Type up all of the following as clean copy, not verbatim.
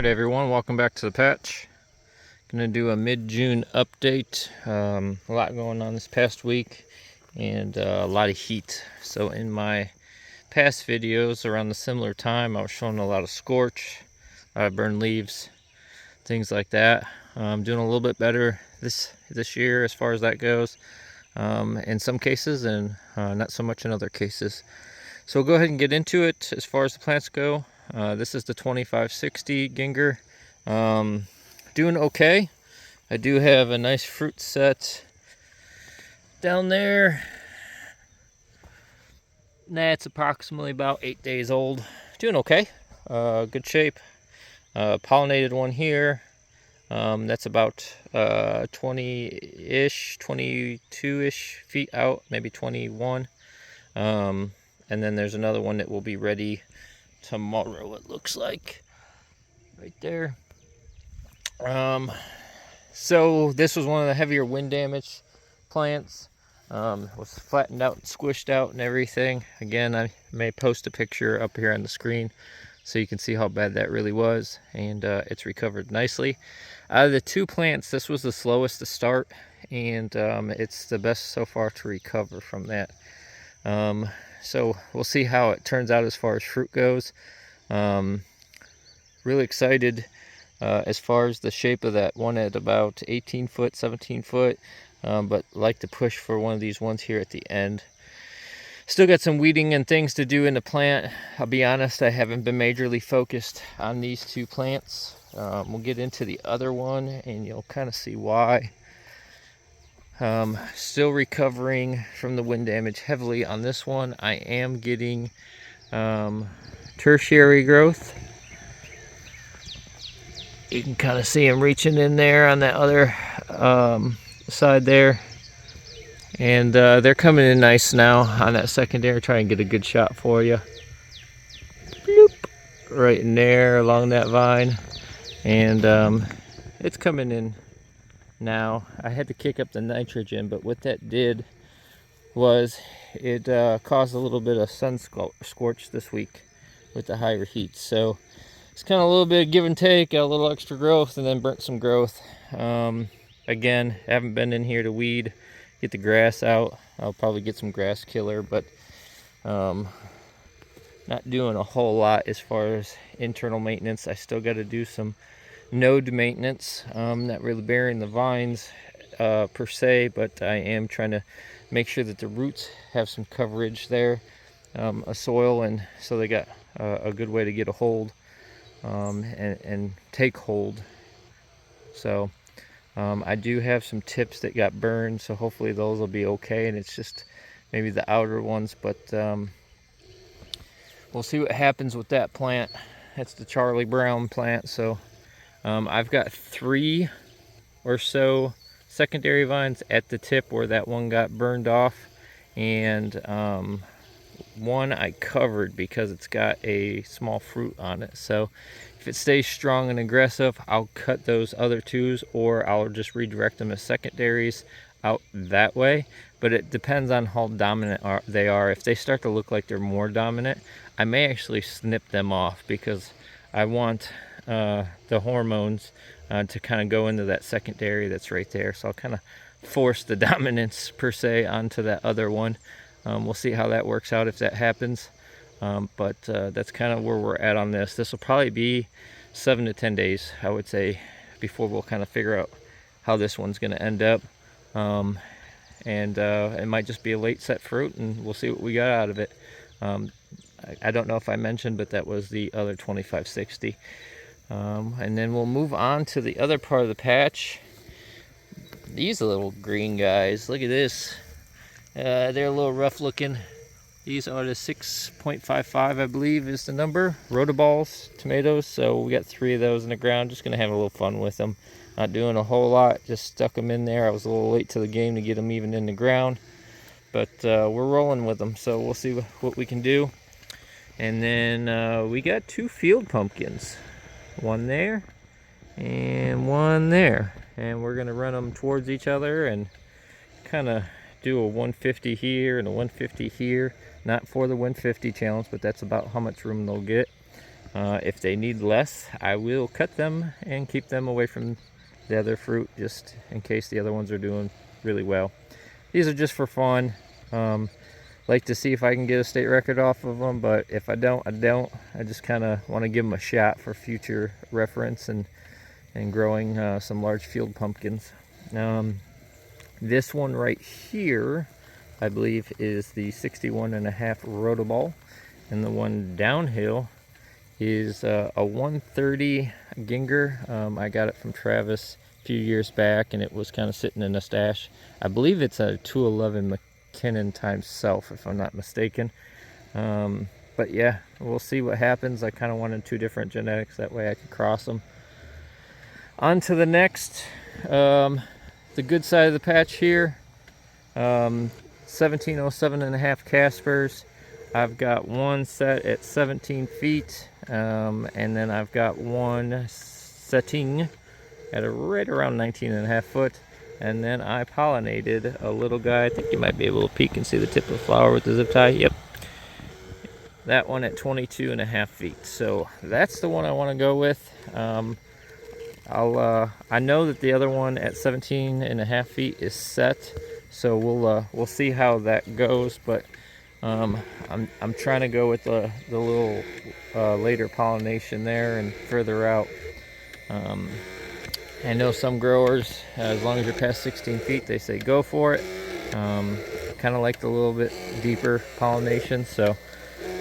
Alright everyone, welcome back to the patch. Gonna do a mid-June update. A lot going on this past week and a lot of heat. So in my past videos around the similar time, I was showing a lot of scorch, a lot of burned leaves, things like that. I'm doing a little bit better this year as far as that goes, in some cases, and not so much in other cases. So we'll go ahead and get into it as far as the plants go. This is the 2560 Ginger. Doing okay. I do have a nice fruit set down there. That's approximately about 8 days old. Doing okay. Good shape. Pollinated one here. That's about 20-ish, 22-ish feet out, maybe 21. And then there's another one that will be ready tomorrow, it looks like, right there. So this was one of the heavier wind damage plants. Was flattened out and squished out and everything. Again, I may post a picture up here on the screen so you can see how bad that really was, and it's recovered nicely. Out of the two plants, this was the slowest to start, and it's the best so far to recover from that. So we'll see how it turns out as far as fruit goes. Really excited as far as the shape of that one at about 18 foot, 17 foot, but like to push for one of these ones here at the end. Still got some weeding and things to do in the plant. I'll be honest, I haven't been majorly focused on these two plants. We'll get into the other one and you'll kind of see why. Still recovering from the wind damage heavily on this one. I am getting tertiary growth. You can kind of see them reaching in there on that other side there. And they're coming in nice now on that secondary. Try and get a good shot for you. Bloop. Right in there along that vine. And it's coming in now. I had to kick up the nitrogen, but what that did was it caused a little bit of sun scorch this week with the higher heat. So it's kind of a little bit of give and take, got a little extra growth, and then burnt some growth. Again, haven't been in here to weed, get the grass out. I'll probably get some grass killer, but not doing a whole lot as far as internal maintenance. I still got to do some node maintenance. Not really burying the vines per se, but I am trying to make sure that the roots have some coverage there, a soil, and so they got a good way to get a hold. And take hold. So I do have some tips that got burned, so hopefully those will be okay, and it's just maybe the outer ones, but we'll see what happens with that plant. That's the Charlie Brown plant. So I've got 3 or so secondary vines at the tip where that one got burned off, and one I covered because it's got a small fruit on it. So if it stays strong and aggressive, I'll cut those other 2s, or I'll just redirect them as secondaries out that way. But it depends on how dominant they are. If they start to look like they're more dominant, I may actually snip them off, because I want the hormones to kind of go into that secondary that's right there. So I'll kind of force the dominance per se onto that other one. We'll see how that works out if that happens. But that's kind of where we're at on this. This will probably be 7 to 10 days, I would say, before we'll kind of figure out how this one's going to end up. And it might just be a late set fruit, and we'll see what we got out of it. I don't know if I mentioned, but that was the other 2560. And then we'll move on to the other part of the patch. These little green guys, look at this. They're a little rough looking. These are the 6.55, I believe is the number. Rotoballs, tomatoes. So we got 3 of those in the ground. Just gonna have a little fun with them. Not doing a whole lot, just stuck them in there. I was a little late to the game to get them even in the ground, but we're rolling with them. So we'll see what we can do. And then we got 2 field pumpkins. One there and one there. And we're gonna run them towards each other and kind of do a 150 here and a 150 here. Not for the 150 challenge, but that's about how much room they'll get. If they need less, I will cut them and keep them away from the other fruit, just in case the other ones are doing really well. These are just for fun. Like to see if I can get a state record off of them, but if I don't, I don't. I just kind of want to give them a shot for future reference and growing some large field pumpkins. This one right here, I believe, is the 61.5 rotoball, and the one downhill is a 130 Ginger. I got it from Travis a few years back, and it was kind of sitting in a stash. I believe it's a 211 McKinnon times self, if I'm not mistaken. But yeah, we'll see what happens. I kind of wanted two different genetics, that way I could cross them. On to the next, the good side of the patch here. 1707.5 Caspers. I've got one set at 17 feet, and then I've got one setting at right around 19.5 foot. And then I pollinated a little guy. I think you might be able to peek and see the tip of the flower with the zip tie. Yep. That one at 22.5 feet. So that's the one I want to go with. I know that the other one at 17.5 feet is set, so we'll see how that goes. But I'm trying to go with the little later pollination there and further out. I know some growers, as long as you're past 16 feet, they say go for it. Kind of like the little bit deeper pollination, so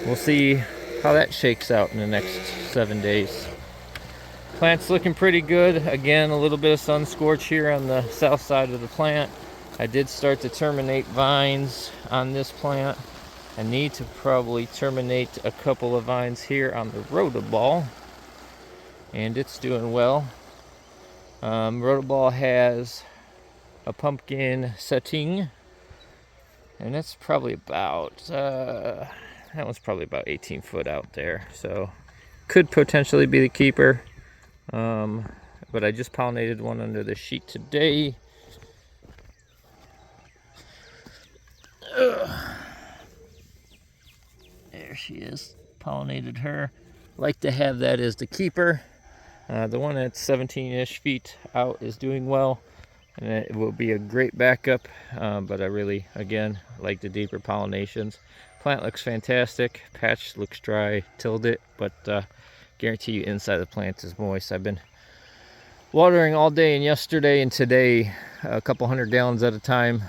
we'll see how that shakes out in the next 7 days. Plant's looking pretty good. Again, a little bit of sun scorch here on the south side of the plant. I did start to terminate vines on this plant. I need to probably terminate a couple of vines here on the rotoball, and it's doing well. Rotoball has a pumpkin setting, and that's probably about that one's probably about 18 foot out there, so could potentially be the keeper. But I just pollinated one under the sheet today. There she is. Pollinated her. Like to have that as the keeper. The one at 17-ish feet out is doing well, and it will be a great backup. But I really, again, like the deeper pollinations. Plant looks fantastic. Patch looks dry, tilled it, but guarantee you inside the plant is moist. I've been watering all day and yesterday and today, a couple 100 gallons at a time,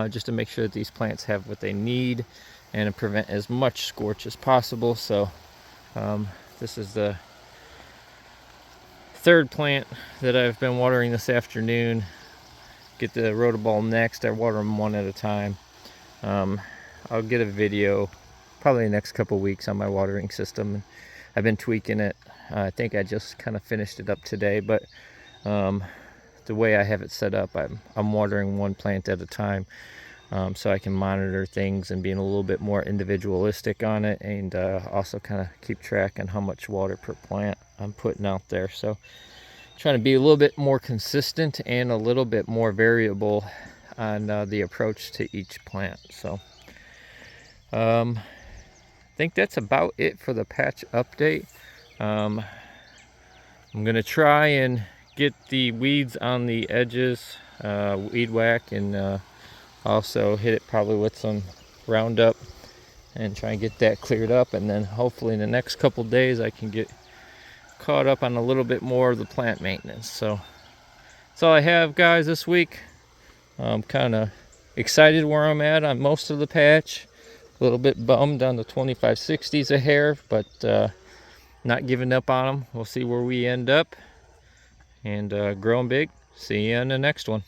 just to make sure that these plants have what they need and to prevent as much scorch as possible. So this is the third plant that I've been watering this afternoon. Get the rotoball next. I water them one at a time. I'll get a video probably the next couple weeks on my watering system. I've been tweaking it. I think I just kind of finished it up today, but the way I have it set up, I'm watering one plant at a time, so I can monitor things and being a little bit more individualistic on it, and also kind of keep track on how much water per plant I'm putting out there. So trying to be a little bit more consistent and a little bit more variable on the approach to each plant. So I think that's about it for the patch update. I'm gonna try and get the weeds on the edges weed whack, and also hit it probably with some Roundup and try and get that cleared up, and then hopefully in the next couple days I can get caught up on a little bit more of the plant maintenance. So that's all I have, guys, this week. I'm kind of excited where I'm at on most of the patch. A little bit bummed on the 2560s a hair, but not giving up on them. We'll see where we end up, and growing big. See you in the next one.